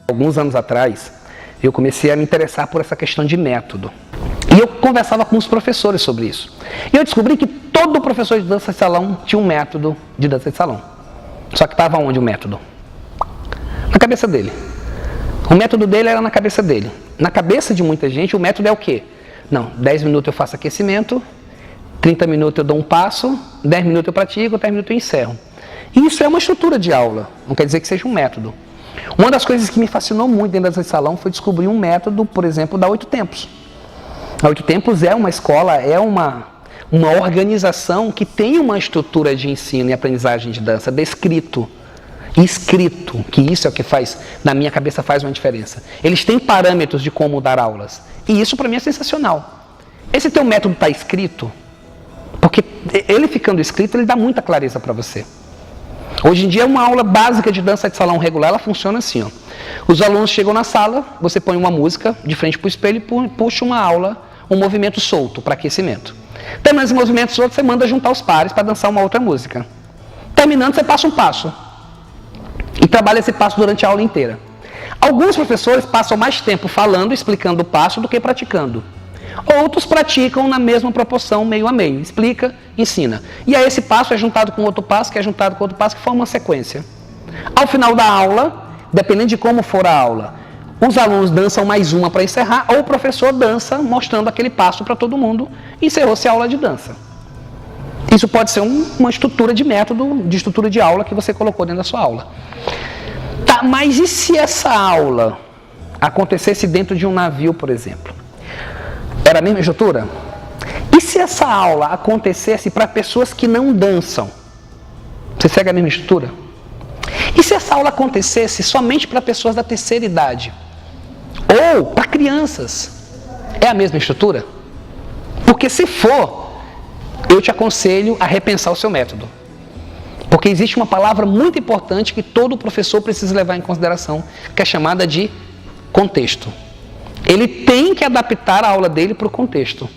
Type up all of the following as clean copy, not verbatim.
Alguns anos atrás, eu comecei a me interessar por essa questão de método. E eu conversava com os professores sobre isso. E eu descobri que todo professor de dança de salão tinha um método de dança de salão. Só que estava onde o método? Na cabeça dele. O método dele era na cabeça dele. Na cabeça de muita gente, o método é o quê? Não, 10 minutos eu faço aquecimento, 30 minutos eu dou um passo, 10 minutos eu pratico, 10 minutos eu encerro. E isso é uma estrutura de aula, não quer dizer que seja um método. Uma das coisas que me fascinou muito dentro da dança de salão foi descobrir um método, por exemplo, da Oito Tempos. A Oito Tempos é uma escola, é uma organização que tem uma estrutura de ensino e aprendizagem de dança descrito e escrito, que isso é o que faz, na minha cabeça, faz uma diferença. Eles têm parâmetros de como dar aulas. E isso para mim é sensacional. Esse teu método está escrito, porque ele ficando escrito, ele dá muita clareza para você. Hoje em dia, uma aula básica de dança de salão regular, ela funciona assim, ó. Os alunos chegam na sala, você põe uma música de frente para o espelho e puxa uma aula, um movimento solto para aquecimento. Terminando esse movimento solto, você manda juntar os pares para dançar uma outra música. Terminando, você passa um passo. E trabalha esse passo durante a aula inteira. Alguns professores passam mais tempo falando, explicando o passo, do que praticando. Outros praticam na mesma proporção, meio a meio. Explica, ensina. E aí esse passo é juntado com outro passo, que é juntado com outro passo, que forma uma sequência. Ao final da aula, dependendo de como for a aula, os alunos dançam mais uma para encerrar, ou o professor dança mostrando aquele passo para todo mundo, e encerrou-se a aula de dança. Isso pode ser uma estrutura de método, de estrutura de aula que você colocou dentro da sua aula. Tá, mas e se essa aula acontecesse dentro de um navio, por exemplo? Era a mesma estrutura? E se essa aula acontecesse para pessoas que não dançam? Você segue a mesma estrutura? E se essa aula acontecesse somente para pessoas da terceira idade? Ou para crianças? É a mesma estrutura? Porque se for, eu te aconselho a repensar o seu método. Porque existe uma palavra muito importante que todo professor precisa levar em consideração, que é chamada de contexto. Ele tem que adaptar a aula dele para o contexto.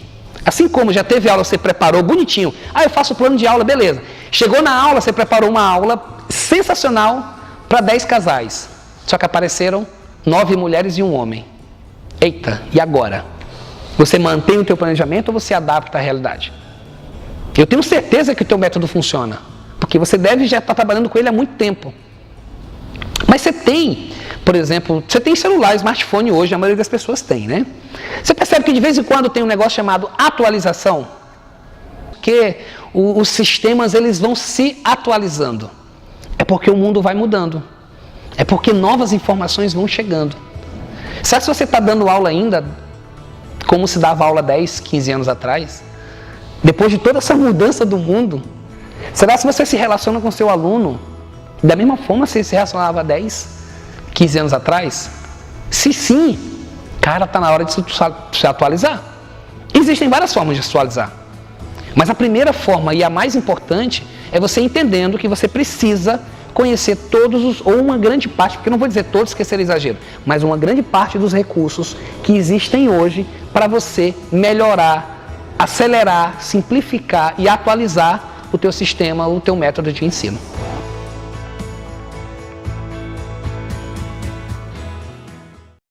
Assim como já teve aula, você preparou bonitinho. Eu faço plano de aula, beleza. Chegou na aula, você preparou uma aula sensacional para 10 casais. Só que apareceram 9 mulheres e um homem. Eita, e agora? Você mantém o teu planejamento ou você adapta à realidade? Eu tenho certeza que o teu método funciona. Porque você deve já estar trabalhando com ele há muito tempo. Mas você tem, por exemplo, você tem celular, smartphone hoje, a maioria das pessoas tem, né? Você percebe que de vez em quando tem um negócio chamado atualização? Porque os sistemas, eles vão se atualizando. É porque o mundo vai mudando. É porque novas informações vão chegando. Será que você está dando aula ainda como se dava aula 10, 15 anos atrás? Depois de toda essa mudança do mundo, será que você se relaciona com seu aluno da mesma forma que você se relacionava há 10, 15 anos atrás? Se sim, cara, está na hora de se atualizar. Existem várias formas de se atualizar. Mas a primeira forma e a mais importante é você entendendo que você precisa conhecer todos ou uma grande parte, porque eu não vou dizer todos, que seria exagero, mas uma grande parte dos recursos que existem hoje para você melhorar, acelerar, simplificar e atualizar o teu sistema, o teu método de ensino.